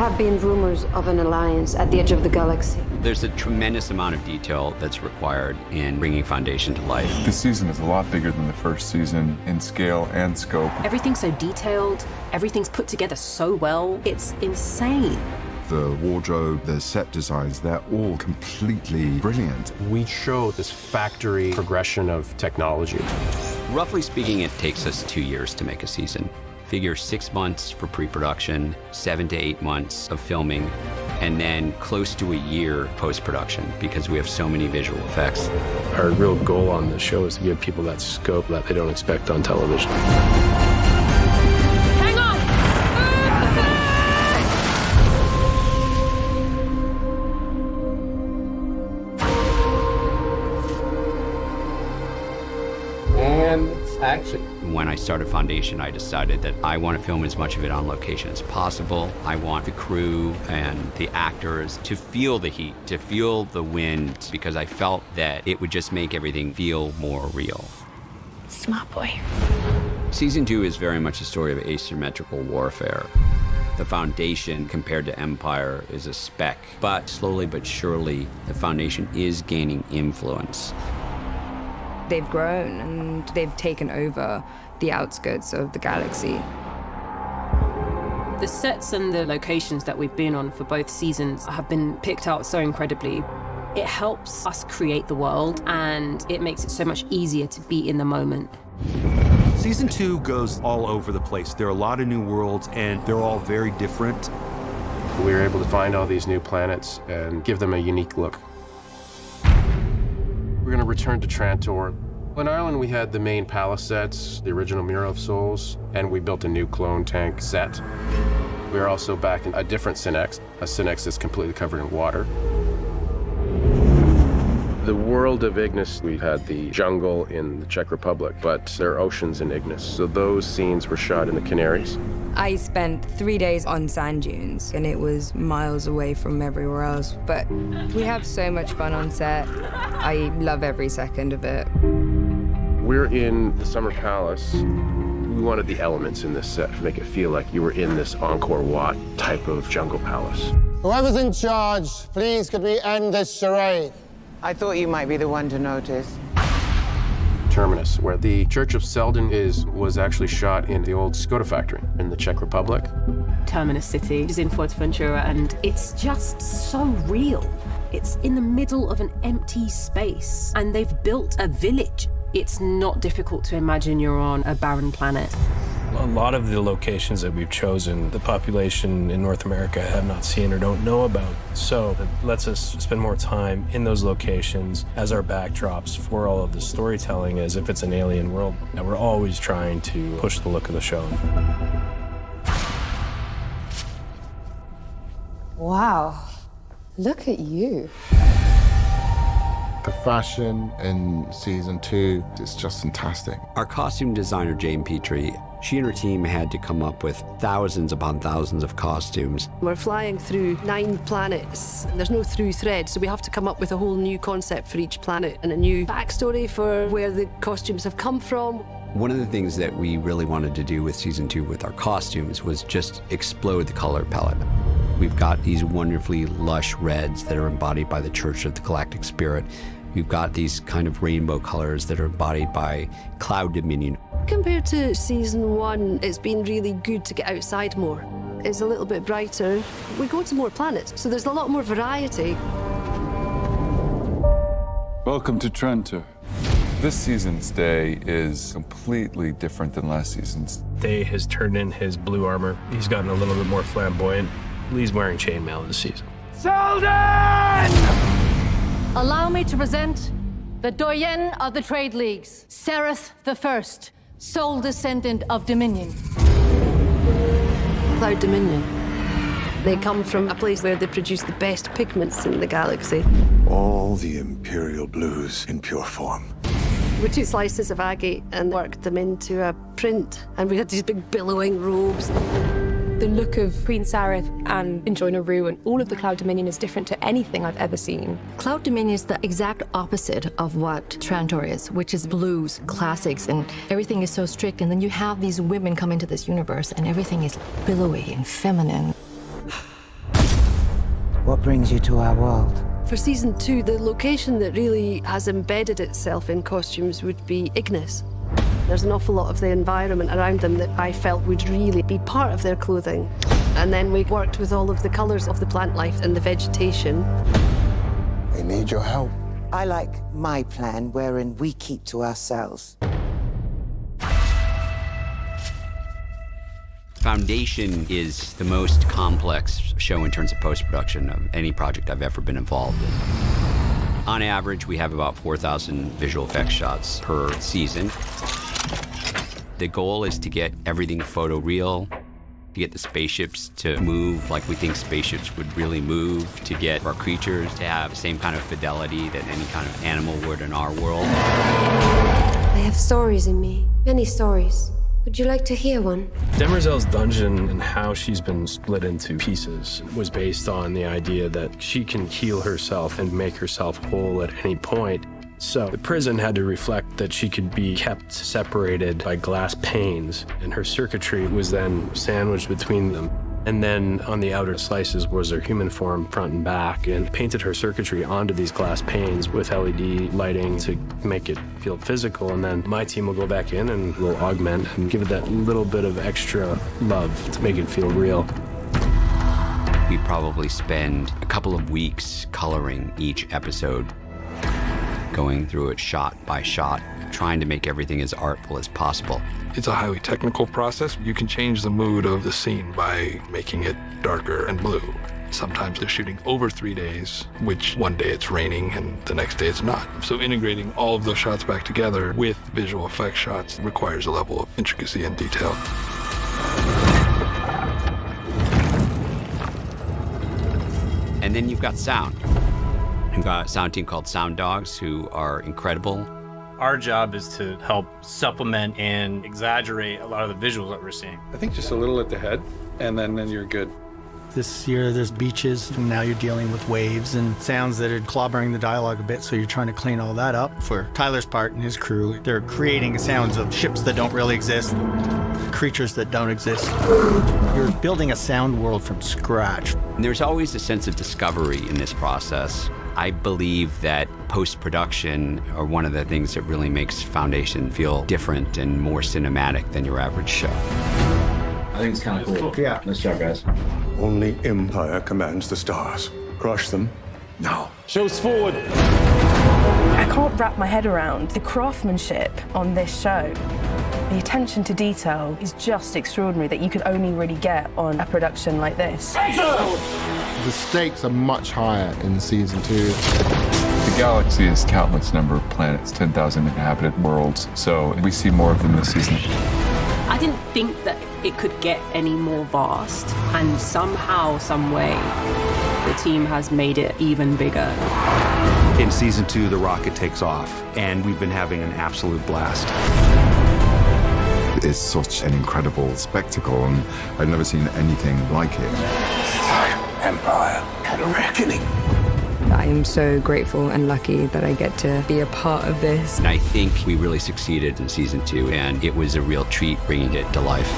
have been rumors of an alliance at the edge of the galaxy. There's a tremendous amount of detail that's required in bringing Foundation to life. This season is a lot bigger than the first season in scale and scope. Everything's so detailed, everything's put together so well, it's insane. The wardrobe, the set designs, they're all completely brilliant. We show this factory progression of technology. Roughly speaking, it takes us 2 years to make a season. Figure 6 months for pre-production, 7 to 8 months of filming, and then close to a year post-production because we have so many visual effects. Our real goal on the show is to give people that scope that they don't expect on television. Hang on! And action. When I started Foundation, I decided that I want to film as much of it on location as possible. I want the crew and the actors to feel the heat, to feel the wind, because I felt that it would just make everything feel more real. Smart boy. Season 2 is very much a story of asymmetrical warfare. The Foundation, compared to Empire, is a speck, but slowly but surely, the Foundation is gaining influence. They've grown and they've taken over the outskirts of the galaxy. The sets and the locations that we've been on for both seasons have been picked out so incredibly. It helps us create the world, and it makes it so much easier to be in the moment. Season 2 goes all over the place. There are a lot of new worlds, and they're all very different. We were able to find all these new planets and give them a unique look. We're going to return to Trantor. In Ireland, we had the main palace sets, the original Mirror of Souls, and we built a new clone tank set. We are also back in a different Synex, a Synex that's completely covered in water. The world of Ignis, we had the jungle in the Czech Republic, but there are oceans in Ignis, so those scenes were shot in the Canaries. I spent 3 days on sand dunes, and it was miles away from everywhere else. But we have so much fun on set. I love every second of it. We're in the Summer Palace. We wanted the elements in this set to make it feel like you were in this Angkor Wat type of jungle palace. Whoever's in charge, please could we end this charade? I thought you might be the one to notice. Terminus, where the Church of Selden was actually shot in the old Skoda factory in the Czech Republic. Terminus City is in Fuerteventura, and it's just so real. It's in the middle of an empty space, and they've built a village. It's not difficult to imagine you're on a barren planet. A lot of the locations that we've chosen, the population in North America have not seen or don't know about. So it lets us spend more time in those locations as our backdrops for all of the storytelling as if it's an alien world. And we're always trying to push the look of the show. Wow, look at you. The fashion in season 2 is just fantastic. Our costume designer, Jane Petrie, she and her team had to come up with thousands upon thousands of costumes. We're flying through 9 planets. There's no through thread, so we have to come up with a whole new concept for each planet and a new backstory for where the costumes have come from. One of the things that we really wanted to do with season 2 with our costumes was just explode the color palette. We've got these wonderfully lush reds that are embodied by the Church of the Galactic Spirit. We've got these kind of rainbow colors that are embodied by Cloud Dominion. Compared to season 1, it's been really good to get outside more. It's a little bit brighter. We go to more planets, so there's a lot more variety. Welcome to Trantor. This season's day is completely different than last season's. Day has turned in his blue armor. He's gotten a little bit more flamboyant. Lee's wearing chainmail this season. Allow me to present the doyen of the trade leagues, Sereth I, sole descendant of Dominion. Cloud Dominion. They come from a place where they produce the best pigments in the galaxy. All the Imperial blues in pure form. We took slices of agate and worked them into a print, and we had these big billowing robes. The look of Queen Sareth and Enjoyna Rue and all of the Cloud Dominion is different to anything I've ever seen. Cloud Dominion is the exact opposite of what Trantor is, which is blues, classics, and everything is so strict. And then you have these women come into this universe, and everything is billowy and feminine. What brings you to our world? For season 2, the location that really has embedded itself in costumes would be Ignis. There's an awful lot of the environment around them that I felt would really be part of their clothing. And then we worked with all of the colours of the plant life and the vegetation. We need your help. I like my plan wherein we keep to ourselves. Foundation is the most complex show in terms of post-production of any project I've ever been involved in. On average, we have about 4,000 visual effects shots per season. The goal is to get everything photoreal, to get the spaceships to move like we think spaceships would really move, to get our creatures to have the same kind of fidelity that any kind of animal would in our world. I have stories in me, many stories. Would you like to hear one? Demerzel's dungeon and how she's been split into pieces was based on the idea that she can heal herself and make herself whole at any point. So the prison had to reflect that she could be kept separated by glass panes, and her circuitry was then sandwiched between them. And then on the outer slices was her human form front and back, and painted her circuitry onto these glass panes with LED lighting to make it feel physical. And then my team will go back in and will augment and give it that little bit of extra love to make it feel real. We probably spend a couple of weeks coloring each episode, going through it shot by shot, trying to make everything as artful as possible. It's a highly technical process. You can change the mood of the scene by making it darker and blue. Sometimes they're shooting over 3 days, which one day it's raining and the next day it's not. So integrating all of those shots back together with visual effects shots requires a level of intricacy and detail. And then you've got sound. We've got a sound team called Sound Dogs who are incredible. Our job is to help supplement and exaggerate a lot of the visuals that we're seeing. I think just a little at the head, and then you're good. This year there's beaches, and now you're dealing with waves and sounds that are clobbering the dialogue a bit, so you're trying to clean all that up. For Tyler's part and his crew, they're creating sounds of ships that don't really exist, creatures that don't exist. You're building a sound world from scratch. And there's always a sense of discovery in this process. I believe that post-production are one of the things that really makes Foundation feel different and more cinematic than your average show. I think it's kind of cool. Yeah. Nice job, guys. Only Empire commands the stars. Crush them now. Shows forward. I can't wrap my head around the craftsmanship on this show. The attention to detail is just extraordinary that you could only really get on a production like this. The stakes are much higher in season 2. The galaxy is countless number of planets, 10,000 inhabited worlds, so we see more of them this season. I didn't think that it could get any more vast, and somehow, some way, the team has made it even bigger. In season 2, the rocket takes off, and we've been having an absolute blast. It's such an incredible spectacle, and I've never seen anything like it. Empire had a reckoning. I am so grateful and lucky that I get to be a part of this. And I think we really succeeded in season 2, and it was a real treat bringing it to life.